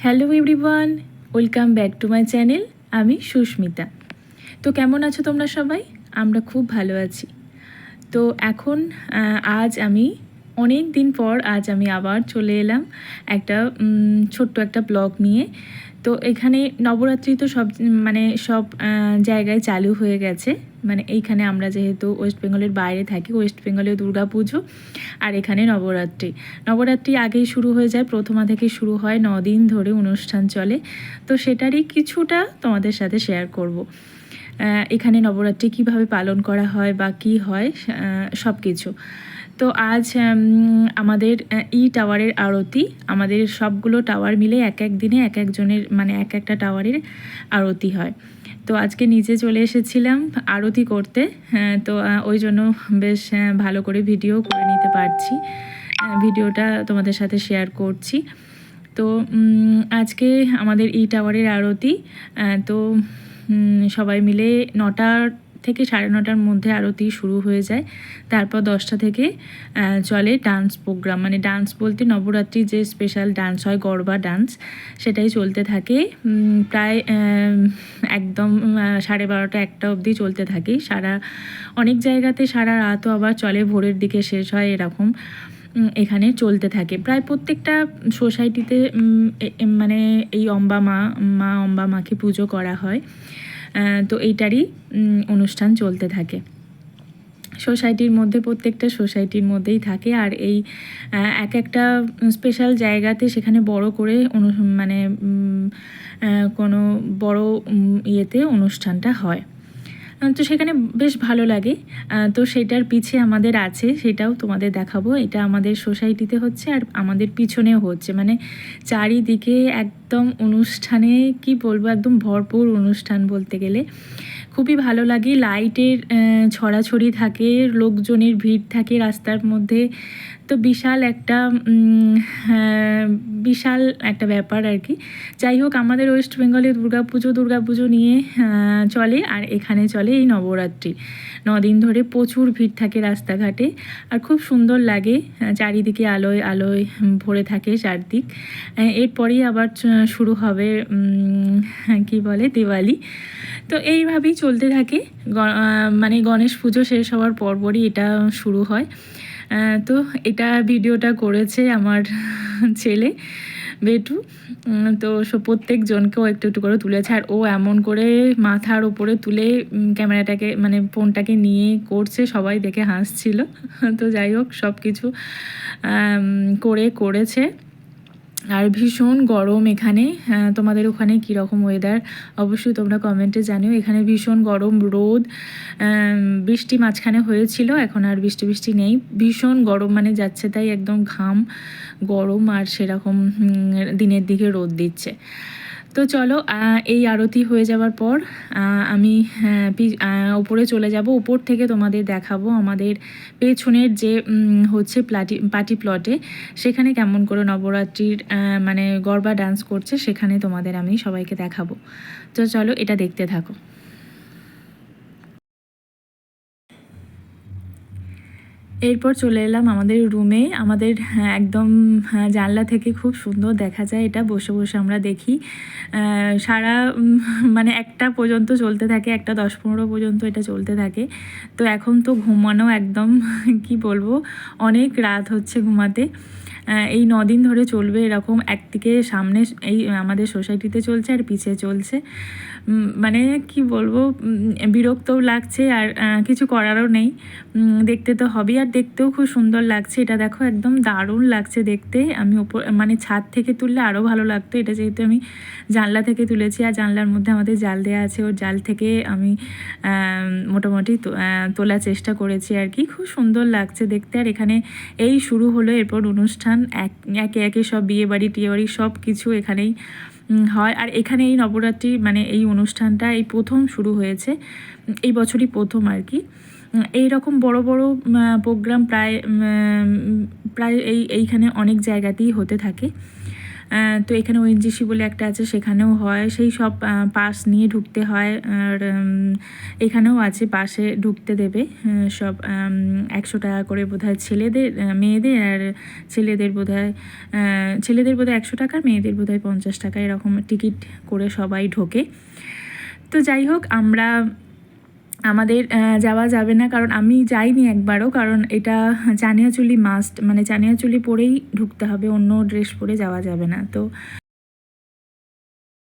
Hello everyone, welcome back to my channel. আমি সুস্মিতা। তো কেমন আছো তোমরা সবাই? আমরা খুব ভালো আছি। তো এখন আজ আমি অনেক দিন পর আমি আবার চলে এলাম একটা ছোট্ট একটা ব্লগ নিয়ে। তো এখানে নবরাত্রি তো সব জায়গায় চালু হয়ে গেছে। মানে এইখানে আমরা যেহেতু ওয়েস্ট বেঙ্গলের বাইরে থাকি, ওয়েস্ট বেঙ্গলে দুর্গা পুজো আর এখানে নবরাত্রি আগেই শুরু হয়ে যায়, প্রথমা থেকে শুরু হয়, 9 দিন ধরে অনুষ্ঠান চলে। তো সেটারই কিছুটা তোমাদের সাথে শেয়ার করব। এখানে নবরাত্রি কিভাবে পালন করা হয় বা কি হয় সব কিছু। তো আজ আমাদের টাওয়ারের আরতি, আমাদের সবগুলো টাওয়ার মিলে এক এক দিনে এক একজনের মানে এক একটা টাওয়ারের আরতি হয়। তো আজকে নিচে চলে এসেছিলাম আরতি করতে। তো ওই জন্য বেশ ভালো করে ভিডিও করে নিতে পারছি, ভিডিওটা তোমাদের সাথে শেয়ার করছি। তো আজকে আমাদের টাওয়ারের আরতি। তো সবাই মিলে 9টা থেকে 9:30টার মধ্যে আরতি শুরু হয়ে যায়। তারপর 10টা থেকে চলে ডান্স প্রোগ্রাম, মানে ডান্স বলতে নবরাত্রির যে স্পেশাল ডান্স হয় গরবা ডান্স, সেটাই চলতে থাকে প্রায় একদম 12:30 1টা অবধি চলতে থাকে। অনেক জায়গাতে সারা রাতও আবার চলে, ভোরের দিকে শেষ হয় এরকম। এখানে চলতে থাকে প্রায় প্রত্যেকটা সোসাইটিতে। মানে এই মা অম্বা মাকে পুজো করা হয়। তো এইটারই অনুষ্ঠান চলতে থাকে সোসাইটির মধ্যে, প্রত্যেকটা সোসাইটির মধ্যেই থাকে। আর এই এক একটা স্পেশাল জায়গাতে সেখানে বড় করে মানে কোনো বড় ইয়েতে অনুষ্ঠানটা হয়। তো সেখানে বেশ ভালো লাগে। তো সেটার পিছে আমাদের আছে, সেটাও তোমাদের দেখাবো। এটা আমাদের সোসাইটিতে হচ্ছে আর আমাদের পিছনেও হচ্ছে, মানে চারিদিকে একদম অনুষ্ঠানে কি বলবো, একদম ভরপুর অনুষ্ঠান বলতে গেলে। খুবই ভালো লাগে, লাইটের ছড়াছড়ি থাকে, লোকজনের ভিড় থাকে রাস্তার মধ্যে। তো বিশাল একটা ব্যাপার আর কি। যাই হোক, আমাদের ওয়েস্ট বেঙ্গলে দুর্গাপুজো নিয়ে চলে, আর এখানে চলে এই নবরাত্রি। 9 দিন ধরে প্রচুর ভিড় থাকে রাস্তাঘাটে, আর খুব সুন্দর লাগে, চারিদিকে আলোয় আলোয় ভরে থাকে চারদিক। এরপরেই আবার শুরু হবে কি বলে, দিওয়ালি। তো এইভাবেই চলতে থাকে। মানে গণেশ পুজো শেষ হওয়ার পরপরই এটা শুরু হয়। তো এটা ভিডিওটা করেছে আমার ছেলে বেটু। তো প্রত্যেকজনকেও একটু একটু করে তুলেছে, আর ও এমন করে মাথার ওপরে তুলে ক্যামেরাটাকে মানে ফোনটাকে নিয়ে করছে, সবাই দেখে হাসছিল। তো যাই হোক, সব কিছু করেছে। আর ভীষণ গরম এখানে। তোমাদের ওখানে কীরকম ওয়েদার অবশ্যই তোমরা কমেন্টে জানিও। এখানে ভীষণ গরম, রোদ, বৃষ্টি মাঝখানে হয়েছিল, এখন আর বৃষ্টি নেই। ভীষণ গরম, মানে যাচ্ছে তাই একদম ঘাম, গরম, আর সেরকম দিনের দিকে রোদ দিচ্ছে। তো চলো, এই আরতি হয়ে যাওয়ার পর আমি ওপরে চলে যাব। ওপর থেকে তোমাদের দেখাবো আমাদের পেছনের যে হচ্ছে পার্টি প্লটে, সেখানে কেমন করে নবরাত্রির মানে গরবা ডান্স করছে, সেখানে তোমাদের আমি সবাইকে দেখাবো। তো চলো, এটা দেখতে থাকো। এরপর চলে এলাম আমাদের রুমে। আমাদের একদম জানলা থেকে খুব সুন্দর দেখা যায়, এটা বসে বসে আমরা দেখি। সারা মানে 1টা পর্যন্ত চলতে থাকে, 1টা 10-15 পর্যন্ত এটা চলতে থাকে। তো এখন তো ঘুমানো একদম কি বলবো, অনেক রাত হচ্ছে ঘুমাতে। এই 9 দিন ধরে চলবে এরকম, একদিকে সামনে এই আমাদের সোসাইটিতে চলছে আর পিছিয়ে চলছে। মানে কি বলবো, বিরক্তও লাগছে, আর কিছু করারও নেই, দেখতে তো হবেই। আর দেখতেও খুব সুন্দর লাগছে, এটা দেখো একদম দারুণ লাগছে দেখতে। আমি মানে ছাদ থেকে তুললে আরও ভালো লাগতো, এটা যেহেতু আমি জানলা থেকে তুলেছি, আর জানলার মধ্যে আমাদের জাল দেওয়া আছে, ওর জাল থেকে আমি মোটামুটি তোলার চেষ্টা করেছি আর কি। খুব সুন্দর লাগছে দেখতে। আর এখানে এই শুরু হলো, এরপর অনুষ্ঠান একে একে সব বিয়েবাড়ি টিয়েবাড়ি সব কিছু এখানেই হয়। আর এখানে এই নবরাত্রি মানে এই অনুষ্ঠানটা এই প্রথম শুরু হয়েছে, এই বছরই প্রথম আর কি। এই রকম বড় বড় প্রোগ্রাম প্রায় এইখানে অনেক জায়গাতেই হতে থাকে। তো এখানে ওএনজিসি বলে একটা আছে, সেখানেও হয়, সেই সব পাস নিয়ে ঢুকতে হয়। আর এখানেও আছে, পাশে ঢুকতে দেবে সব 100 টাকা করে বোধহয় ছেলেদের, মেয়েদের, আর ছেলেদের বোধহয় 100 টাকা, মেয়েদের বোধহয় 50 টাকা, এরকম টিকিট করে সবাই ঢোকে। তো যাই হোক, আমাদের যাওয়া যাবে না, কারণ আমি যাইনি একবারও, কারণ এটা চানিয়াচুলি মাস্ট, মানে চানিয়াচুলি পরেই ঢুকতে হবে, অন্য ড্রেস পরে যাওয়া যাবে না। তো